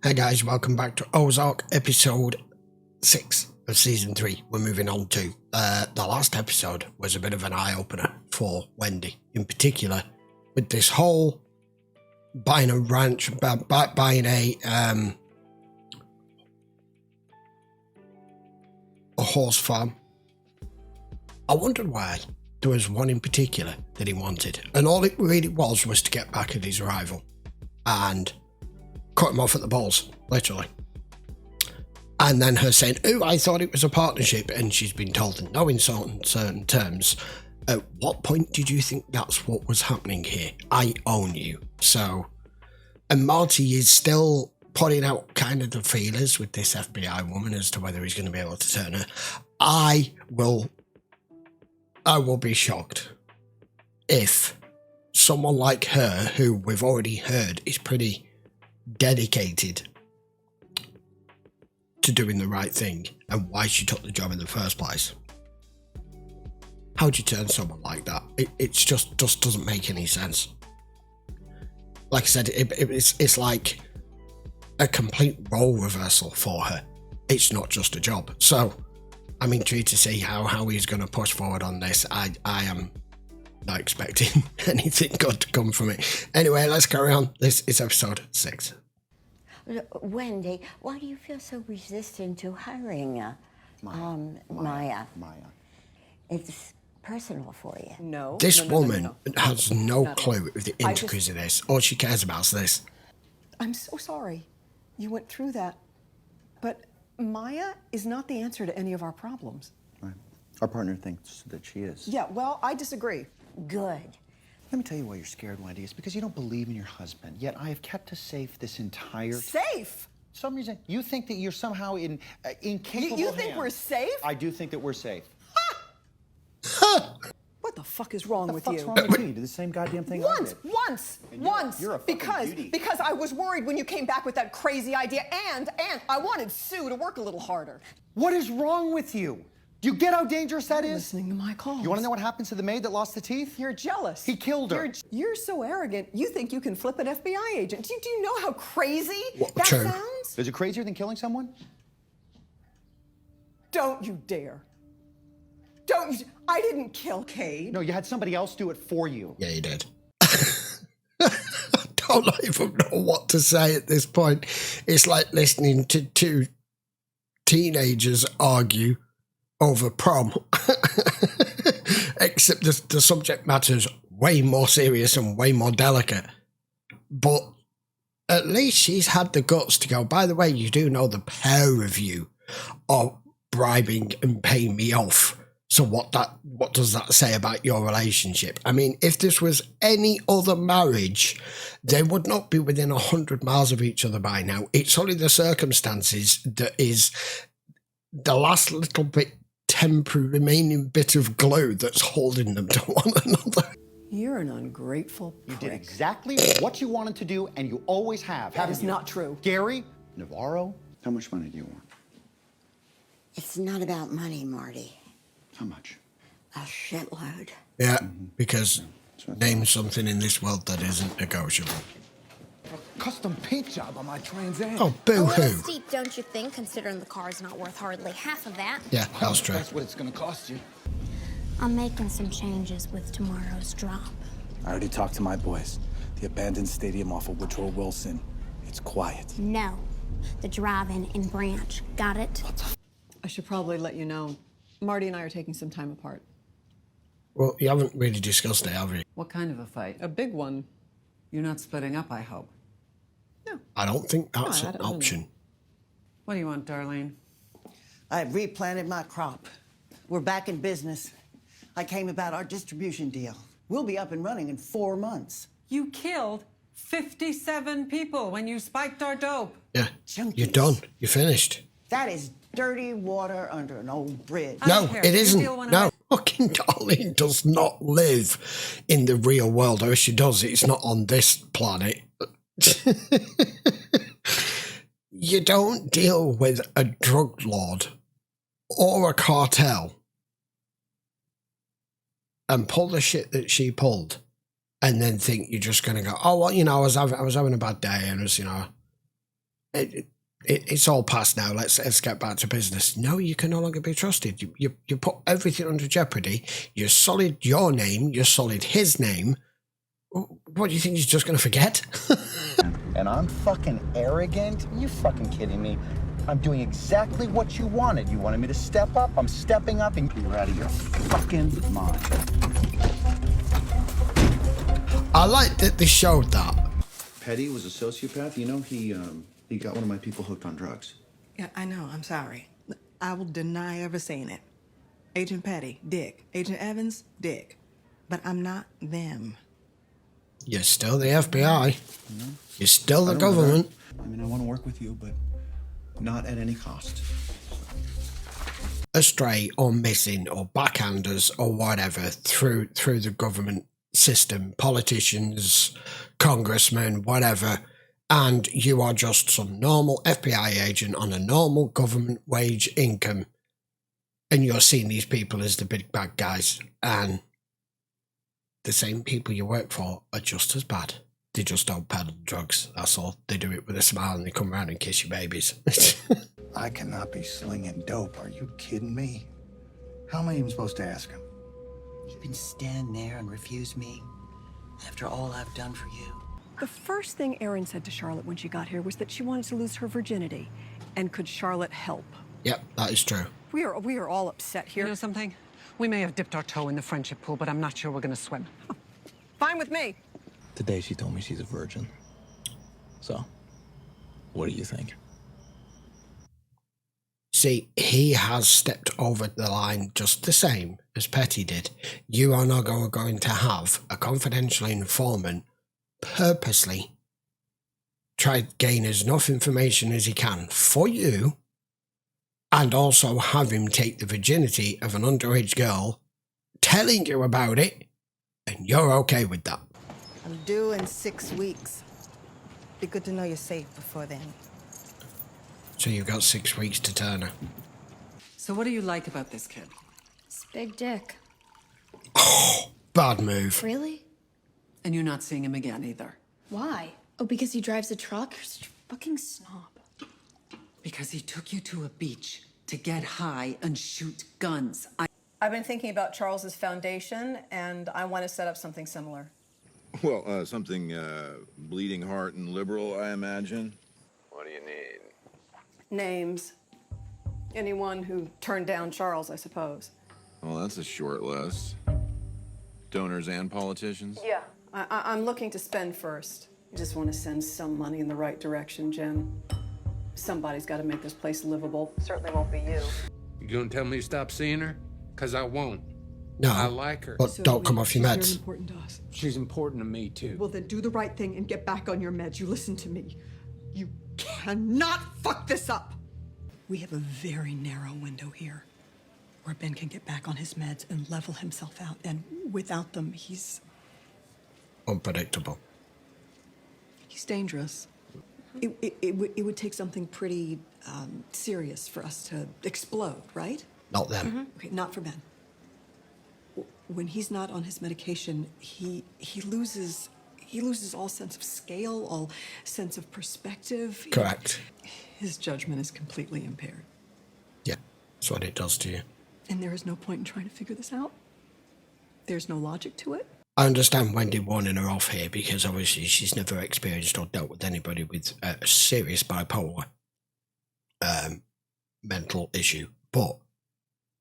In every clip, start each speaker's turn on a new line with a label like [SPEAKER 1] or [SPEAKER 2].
[SPEAKER 1] Hey guys, welcome back to Ozark, episode 6 of season 3. We're moving on to the last episode was a bit of an eye-opener for Wendy, in particular, with this whole buying a ranch, buying a horse farm. I wondered why there was one in particular that he wanted, and all it really was to get back at his rival and cut him off at the balls, literally. And then her saying, "Oh, I thought it was a partnership," and she's been told no in certain terms. At what point did you think that's what was happening here? I own you. So, and Marty is still putting out kind of the feelers with this FBI woman as to whether he's going to be able to turn her. I will be shocked if someone like her, who we've already heard is pretty dedicated to doing the right thing and why she took the job in the first place. How'd you turn someone like that? It just doesn't make any sense. Like I said, it's like a complete role reversal for her. It's not just a job. So I'm intrigued to see how he's going to push forward on this. I am not expecting anything good to come from it. Anyway, let's carry on. This is episode 6.
[SPEAKER 2] Wendy, why do you feel so resistant to hiring Maya? It's personal for you.
[SPEAKER 3] No.
[SPEAKER 1] This woman
[SPEAKER 3] no.
[SPEAKER 1] has no clue of the intricacies of this. All she cares about is this.
[SPEAKER 3] I'm so sorry you went through that. But Maya is not the answer to any of our problems.
[SPEAKER 4] Right. Our partner thinks that she is.
[SPEAKER 3] Yeah, well, I disagree.
[SPEAKER 2] Good.
[SPEAKER 4] Let me tell you why you're scared, Wendy. It's because you don't believe in your husband. Yet I have kept us safe this entire
[SPEAKER 3] Safe?
[SPEAKER 4] For some reason, you think that you're somehow incapable
[SPEAKER 3] You think we're safe?
[SPEAKER 4] I do think that we're safe.
[SPEAKER 3] What the fuck is wrong with
[SPEAKER 4] What's
[SPEAKER 3] you?
[SPEAKER 4] wrong with you? You did the same goddamn thing I did.
[SPEAKER 3] Once.
[SPEAKER 4] You're a fucking beauty.
[SPEAKER 3] Because I was worried when you came back with that crazy idea, and I wanted Sue to work a little harder.
[SPEAKER 4] What is wrong with you? Do you get how dangerous that is?
[SPEAKER 3] Listening to my calls.
[SPEAKER 4] You want to know what happens to the maid that lost the teeth?
[SPEAKER 3] You're jealous.
[SPEAKER 4] He killed her.
[SPEAKER 3] You're so arrogant. You think you can flip an FBI agent. Do you know how crazy that
[SPEAKER 1] True.
[SPEAKER 3] sounds?
[SPEAKER 4] Is it crazier than killing someone?
[SPEAKER 3] Don't you dare. Don't you. I didn't kill Cade.
[SPEAKER 4] No, you had somebody else do it for you.
[SPEAKER 1] Yeah, you did. I don't even know what to say at this point. It's like listening to two teenagers argue over prom. Except the subject matter's way more serious and way more delicate. But at least she's had the guts to go, by the way, you do know the pair of you are bribing and paying me off. So what does that say about your relationship? I mean, if this was any other marriage, they would not be within 100 miles of each other by now. It's only the circumstances that is the last little bit temporary remaining bit of glue that's holding them to one another.
[SPEAKER 3] You're an ungrateful
[SPEAKER 4] You
[SPEAKER 3] prick.
[SPEAKER 4] did exactly what you wanted to do, and you always have.
[SPEAKER 3] That is not true.
[SPEAKER 4] Gary, Navarro, how much money do you want?
[SPEAKER 2] It's not about money, Marty.
[SPEAKER 4] How much?
[SPEAKER 2] A shitload.
[SPEAKER 1] Yeah, because name something in this world that isn't negotiable.
[SPEAKER 5] Custom paint job on my Trans Am.
[SPEAKER 1] Oh,
[SPEAKER 6] A little
[SPEAKER 1] boo-hoo.
[SPEAKER 6] steep, don't you think, considering the car's not worth hardly half of that?
[SPEAKER 1] Yeah, that's true.
[SPEAKER 5] That's what it's gonna cost you.
[SPEAKER 6] I'm making some changes with tomorrow's drop.
[SPEAKER 5] I already talked to my boys. The abandoned stadium off of Woodrow Wilson. It's quiet.
[SPEAKER 6] No, the drive-in in Branch. Got it?
[SPEAKER 3] I should probably let you know. Marty and I are taking some time apart.
[SPEAKER 1] Well, you haven't really discussed it, have you?
[SPEAKER 7] What kind of a fight?
[SPEAKER 3] A big one.
[SPEAKER 7] You're not splitting up, I hope.
[SPEAKER 3] No.
[SPEAKER 1] I don't think that's
[SPEAKER 3] No, I
[SPEAKER 1] an
[SPEAKER 3] don't know.
[SPEAKER 1] option.
[SPEAKER 7] What do you want, Darlene?
[SPEAKER 8] I replanted my crop. We're back in business. I came about our distribution deal. We'll be up and running in 4 months.
[SPEAKER 7] You killed 57 people when you spiked our dope.
[SPEAKER 1] Yeah,
[SPEAKER 8] Junkies.
[SPEAKER 1] you're done. You're finished.
[SPEAKER 8] That is dirty water under an old bridge.
[SPEAKER 7] I don't
[SPEAKER 1] No,
[SPEAKER 7] care.
[SPEAKER 1] it
[SPEAKER 7] Your
[SPEAKER 1] isn't.
[SPEAKER 7] deal went
[SPEAKER 1] No,
[SPEAKER 7] away.
[SPEAKER 1] fucking Darlene does not live in the real world. Or if she does, it's not on this planet. You don't deal with a drug lord or a cartel and pull the shit that she pulled and then think you're just going to go, oh, well, you know, I was having a bad day and it was, you know, It's all past now. Let's get back to business. No, you can no longer be trusted. You put everything under jeopardy. You're solid your name. You're solid his name. What do you think he's just going to forget?
[SPEAKER 4] And I'm fucking arrogant? Are you fucking kidding me? I'm doing exactly what you wanted. You wanted me to step up. I'm stepping up, and you're out of your fucking mind.
[SPEAKER 1] I like that they showed that.
[SPEAKER 9] Petty was a sociopath. You know, he got one of my people hooked on drugs.
[SPEAKER 10] Yeah, I know. I'm sorry. I will deny ever saying it. Agent Petty, dick. Agent Evans, dick. But I'm not them.
[SPEAKER 1] You're still the FBI. You're still the government.
[SPEAKER 9] I mean, I want to work with you, but not at any cost.
[SPEAKER 1] Astray or missing or backhanders or whatever through the government system, politicians, congressmen, whatever, and you are just some normal FBI agent on a normal government wage income, and you're seeing these people as the big bad guys, and the same people you work for are just as bad. They just don't peddle drugs, that's all. They do it with a smile and they come around and kiss your babies.
[SPEAKER 5] I cannot be slinging dope. Are you kidding me? How am I even supposed to ask him?
[SPEAKER 8] You can stand there and refuse me after all I've done for you.
[SPEAKER 3] The first thing Erin said to Charlotte when she got here was that she wanted to lose her virginity. And could Charlotte help?
[SPEAKER 1] Yep, that is true.
[SPEAKER 3] We are all upset here.
[SPEAKER 7] You know something? We may have dipped our toe in the friendship pool, but I'm not sure we're going to swim.
[SPEAKER 3] Fine with me.
[SPEAKER 5] Today she told me she's a virgin. So, what do you think?
[SPEAKER 1] See, he has stepped over the line just the same as Petty did. You are not going to have a confidential informant purposely try to gain as enough information as he can for you, and also have him take the virginity of an underage girl, telling you about it, and you're okay with that.
[SPEAKER 10] I'm due in 6 weeks. Be good to know you're safe before then.
[SPEAKER 1] So you've got 6 weeks to turn her.
[SPEAKER 7] So what do you like about this kid?
[SPEAKER 6] It's big dick.
[SPEAKER 1] Bad move.
[SPEAKER 6] Really?
[SPEAKER 7] And you're not seeing him again either.
[SPEAKER 6] Why? Oh, because he drives a truck? You're such a fucking snob.
[SPEAKER 7] Because he took you to a beach to get high and shoot guns.
[SPEAKER 3] I've been thinking about Charles's foundation, and I want to set up something similar.
[SPEAKER 11] Well, something bleeding heart and liberal, I imagine.
[SPEAKER 12] What do you need?
[SPEAKER 3] Names. Anyone who turned down Charles, I suppose.
[SPEAKER 11] Well, that's a short list. Donors and politicians?
[SPEAKER 3] Yeah. I'm looking to spend first. I just want to send some money in the right direction, Jim. Somebody's got to make this place livable. Certainly won't be you.
[SPEAKER 12] You gonna tell me to stop seeing her? Because I won't.
[SPEAKER 1] No,
[SPEAKER 12] I like her.
[SPEAKER 1] but don't come off your
[SPEAKER 3] She's
[SPEAKER 1] meds.
[SPEAKER 3] very important to us.
[SPEAKER 12] She's important to me, too.
[SPEAKER 3] Well, then do the right thing and get back on your meds. You listen to me. You cannot fuck this up. We have a very narrow window here where Ben can get back on his meds and level himself out. And without them, he's
[SPEAKER 1] Unpredictable.
[SPEAKER 3] dangerous. It would take something pretty serious for us to explode, right?
[SPEAKER 1] Not them.
[SPEAKER 3] Okay, not for Ben. When he's not on his medication, he loses all sense of scale, all sense of perspective.
[SPEAKER 1] Correct.
[SPEAKER 3] His judgment is completely impaired.
[SPEAKER 1] Yeah, that's what it does to you.
[SPEAKER 3] And there is no point in trying to figure this out. There's no logic to it.
[SPEAKER 1] I understand Wendy warning her off here because obviously she's never experienced or dealt with anybody with a serious bipolar mental issue. But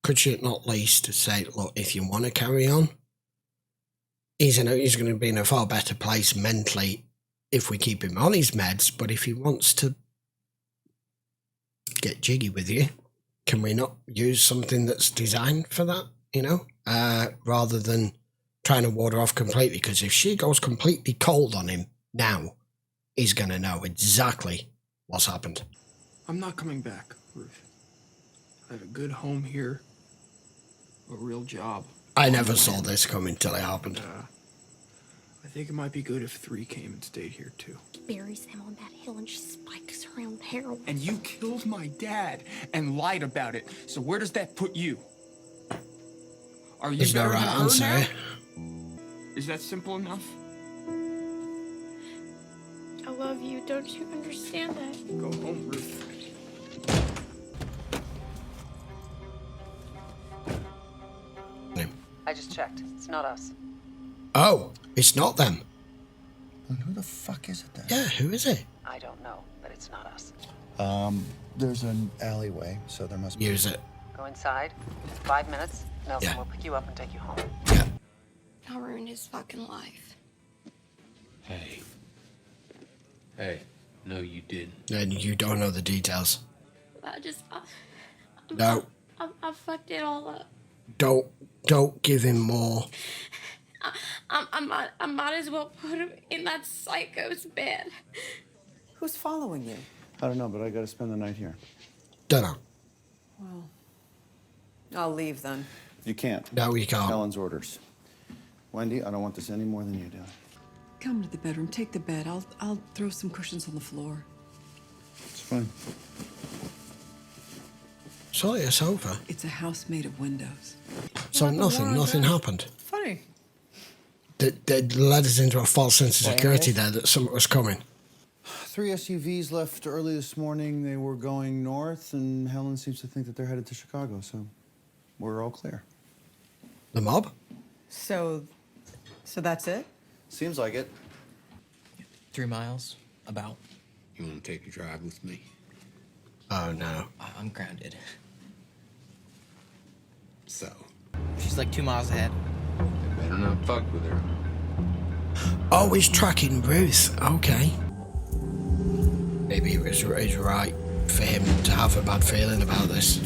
[SPEAKER 1] could she not at least say, look, if you want to carry on, he's going to be in a far better place mentally if we keep him on his meds, but if he wants to get jiggy with you, can we not use something that's designed for that, rather than trying to ward her off completely? Because if she goes completely cold on him now, he's going to know exactly what's happened.
[SPEAKER 12] I'm not coming back, Ruth. I have a good home here, a real job.
[SPEAKER 1] I never saw this coming till it happened.
[SPEAKER 12] I think it might be good if 3 came and stayed here, too.
[SPEAKER 6] He buries them on that hill and she spikes her own heroin.
[SPEAKER 12] And you killed my dad and lied about it. So where does that put you? Are you
[SPEAKER 1] There's no
[SPEAKER 12] better
[SPEAKER 1] right
[SPEAKER 12] than her
[SPEAKER 1] answer
[SPEAKER 12] now?
[SPEAKER 1] here.
[SPEAKER 12] Is that simple enough?
[SPEAKER 6] I love you. Don't you understand that?
[SPEAKER 12] Go home, Ruth.
[SPEAKER 7] I just checked. It's not us.
[SPEAKER 1] Oh, it's not them.
[SPEAKER 4] Then who the fuck is it then?
[SPEAKER 1] Yeah, who is it?
[SPEAKER 7] I don't know, but it's not us.
[SPEAKER 4] There's an alleyway, so there must be.
[SPEAKER 1] Use it.
[SPEAKER 7] Go inside. 5 minutes. Nelson
[SPEAKER 1] Yeah.
[SPEAKER 7] will pick you up and take you home.
[SPEAKER 1] Yeah.
[SPEAKER 6] I'll ruin his fucking life.
[SPEAKER 12] Hey. Hey. No, you didn't.
[SPEAKER 1] And you don't know the details.
[SPEAKER 6] I
[SPEAKER 1] No.
[SPEAKER 6] I fucked it all up.
[SPEAKER 1] Don't give him more.
[SPEAKER 6] I might as well put him in that psycho's bed.
[SPEAKER 10] Who's following you?
[SPEAKER 9] I don't know, but I gotta spend the night here.
[SPEAKER 1] Don't know.
[SPEAKER 10] Well, I'll leave then.
[SPEAKER 9] You can't.
[SPEAKER 1] No, you can't.
[SPEAKER 9] Helen's orders. Wendy, I don't want this any more than you do.
[SPEAKER 7] Come to the bedroom. Take the bed. I'll throw some cushions on the floor.
[SPEAKER 9] It's fine.
[SPEAKER 1] So it's over.
[SPEAKER 7] It's a house made of windows.
[SPEAKER 1] So nothing happened.
[SPEAKER 10] Funny.
[SPEAKER 1] They led us into a false sense of security there that something was coming.
[SPEAKER 9] 3 SUVs left early this morning. They were going north, and Helen seems to think that they're headed to Chicago, so we're all clear.
[SPEAKER 1] The mob?
[SPEAKER 10] So that's it?
[SPEAKER 9] Seems like it.
[SPEAKER 13] 3 miles, about.
[SPEAKER 12] You want to take a drive with me?
[SPEAKER 1] Oh, no.
[SPEAKER 13] I'm grounded.
[SPEAKER 12] So?
[SPEAKER 13] She's like 2 miles ahead.
[SPEAKER 12] You better not fuck with her.
[SPEAKER 1] Oh, he's tracking Ruth. Okay. Maybe it was right for him to have a bad feeling about this.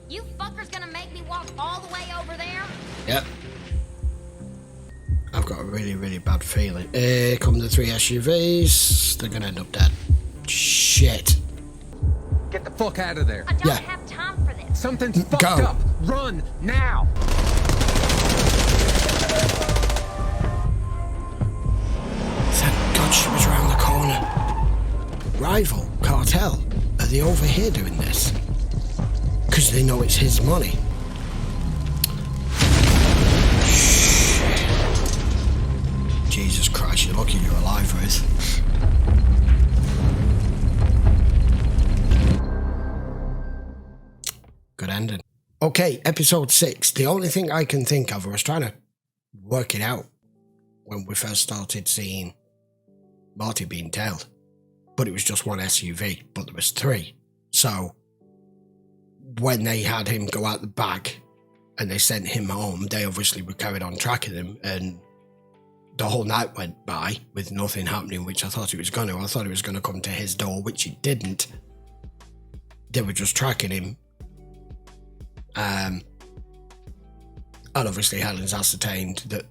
[SPEAKER 6] You fuckers gonna make me walk all the way over there?
[SPEAKER 1] Yep. I've got a really bad feeling. Here come the 3 SUVs. They're gonna end up dead. Shit.
[SPEAKER 14] Get the fuck out of there.
[SPEAKER 6] I don't have time for this.
[SPEAKER 14] Something's fucked
[SPEAKER 1] Go.
[SPEAKER 14] up. Run now.
[SPEAKER 1] Thank God she was around the corner. Rival, cartel, are they over here doing this? Because they know it's his money. Jesus Christ, you're lucky you're alive, Ruth. Good ending. Okay, episode 6. The only thing I can think of, I was trying to work it out when we first started seeing Marty being tailed. But it was just 1 SUV, but there was 3. So when they had him go out the back and they sent him home, they obviously were carried on tracking him, and the whole night went by with nothing happening, which I thought it was going to. I thought it was going to come to his door, which it didn't. They were just tracking him. And obviously Helen's ascertained that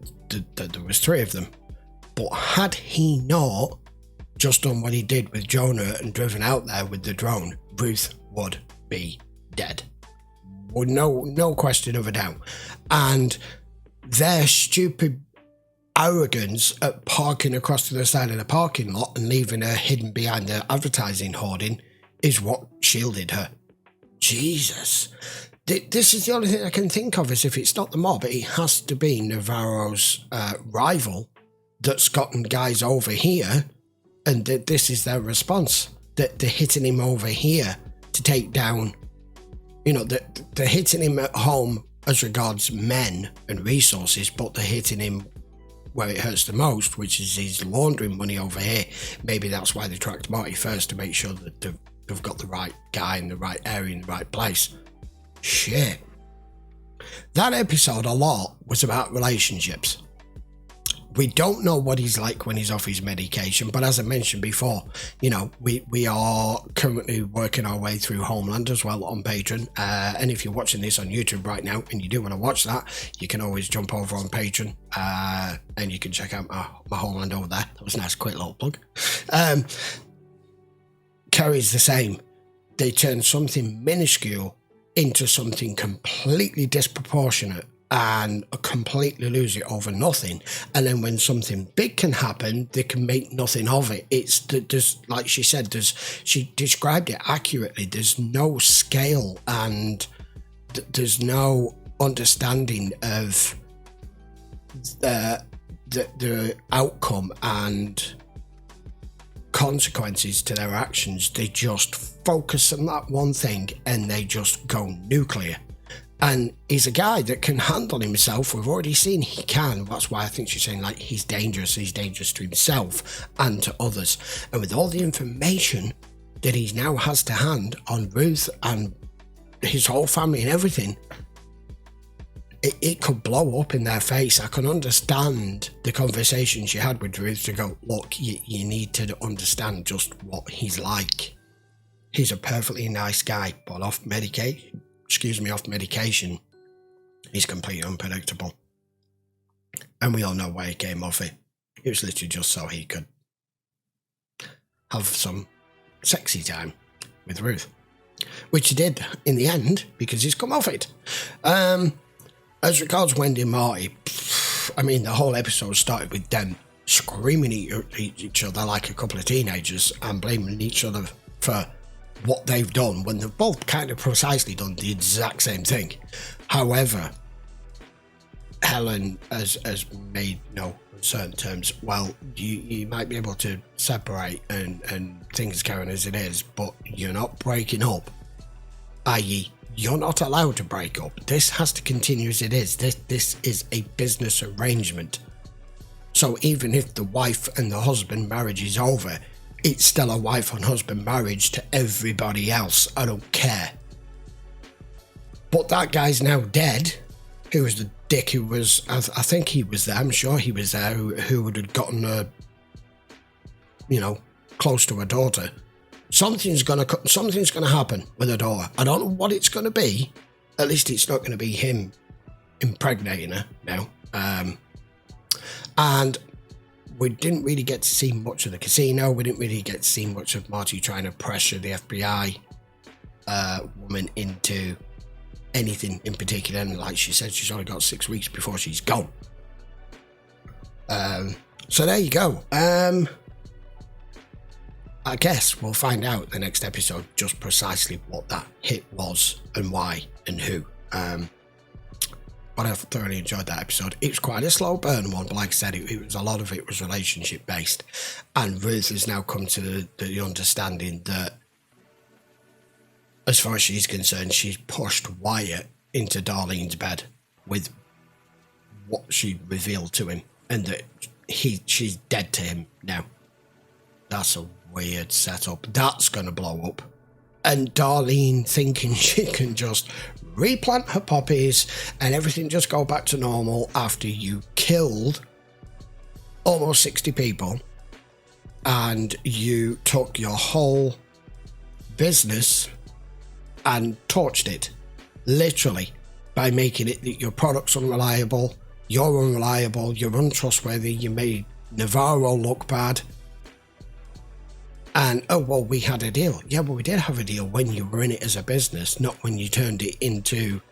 [SPEAKER 1] there was 3 of them. But had he not just done what he did with Jonah and driven out there with the drone, Ruth would be dead. Well, no question of a doubt. And their stupid arrogance at parking across to the side of the parking lot and leaving her hidden behind the advertising hoarding is what shielded her. Jesus. This is the only thing I can think of, is if it's not the mob, it has to be Navarro's rival that's gotten guys over here, and this is their response. That they're hitting him over here to take down, they're hitting him at home as regards men and resources, but they're hitting him where it hurts the most, which is his laundering money over here. Maybe that's why they tracked Marty first, to make sure that they've got the right guy in the right area in the right place. Shit. That episode a lot was about relationships. We don't know what he's like when he's off his medication, but as I mentioned before, we are currently working our way through Homeland as well on Patreon. And if you're watching this on YouTube right now and you do want to watch that, you can always jump over on Patreon and you can check out my Homeland over there. That was a nice quick little plug. Carrie's the same. They turn something minuscule into something completely disproportionate and completely lose it over nothing. And then when something big can happen, they can make nothing of it. There's, like she said, she described it accurately. There's no scale and there's no understanding of the outcome and consequences to their actions. They just focus on that one thing and they just go nuclear. And he's a guy that can handle himself. We've already seen he can. That's why I think she's saying, like, he's dangerous to himself and to others. And with all the information that he now has to hand on Ruth and his whole family and everything, it could blow up in their face. I can understand the conversation she had with Ruth to go, look, you need to understand just what he's like. He's a perfectly nice guy, but off medication, he's completely unpredictable. And we all know why he came off it. It was literally just so he could have some sexy time with Ruth, which he did in the end because he's come off it. As regards Wendy and Marty, I mean, the whole episode started with them screaming at each other like a couple of teenagers and blaming each other for what they've done when they've both kind of precisely done the exact same thing. However, Helen has made no certain terms, well, you might be able to separate and things going as it is, but you're not breaking up, i.e. you're not allowed to break up. This has to continue as it is. This is a business arrangement. So even if the wife and the husband marriage is over, it's still a wife and husband marriage to everybody else. I don't care. But that guy's now dead, who was the dick who was, I think he was there, I'm sure he was there, who would have gotten her, close to her daughter. Something's gonna happen with her daughter. I don't know what it's gonna be. At least it's not gonna be him impregnating her now. And we didn't really get to see much of the casino. We didn't really get to see much of Marty trying to pressure the FBI woman into anything in particular. And like she said, she's only got 6 weeks before she's gone. So there you go. I guess we'll find out the next episode just precisely what that hit was and why and who. But I thoroughly enjoyed that episode. It was quite a slow burn one, but like I said, it was a lot of it was relationship based. And Ruth has now come to the understanding that, as far as she's concerned, she's pushed Wyatt into Darlene's bed with what she revealed to him, and that she's dead to him now. That's a weird setup. That's going to blow up. And Darlene thinking she can just replant her poppies and everything just go back to normal after you killed almost 60 people and you took your whole business and torched it, literally, by making it that your product's unreliable, you're unreliable, you're untrustworthy, you made Navarro look bad. And, oh, well, we had a deal. Yeah, well, we did have a deal when you were in it as a business, not when you turned it into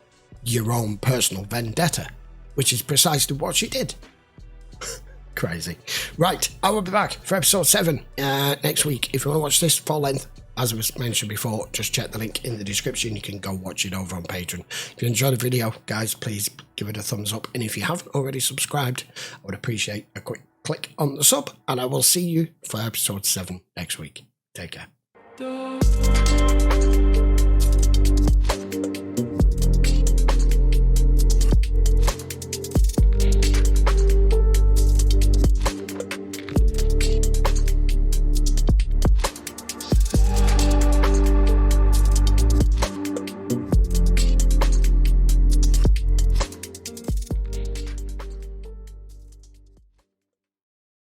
[SPEAKER 1] your own personal vendetta, which is precisely what she did. Crazy. Right, I will be back for episode 7 next week. If you want to watch this full length, as I was mentioned before, just check the link in the description. You can go watch it over on Patreon. If you enjoyed the video, guys, please give it a thumbs up. And if you haven't already subscribed, I would appreciate a quick click on the sub, and I will see you for episode 7 next week. Take care.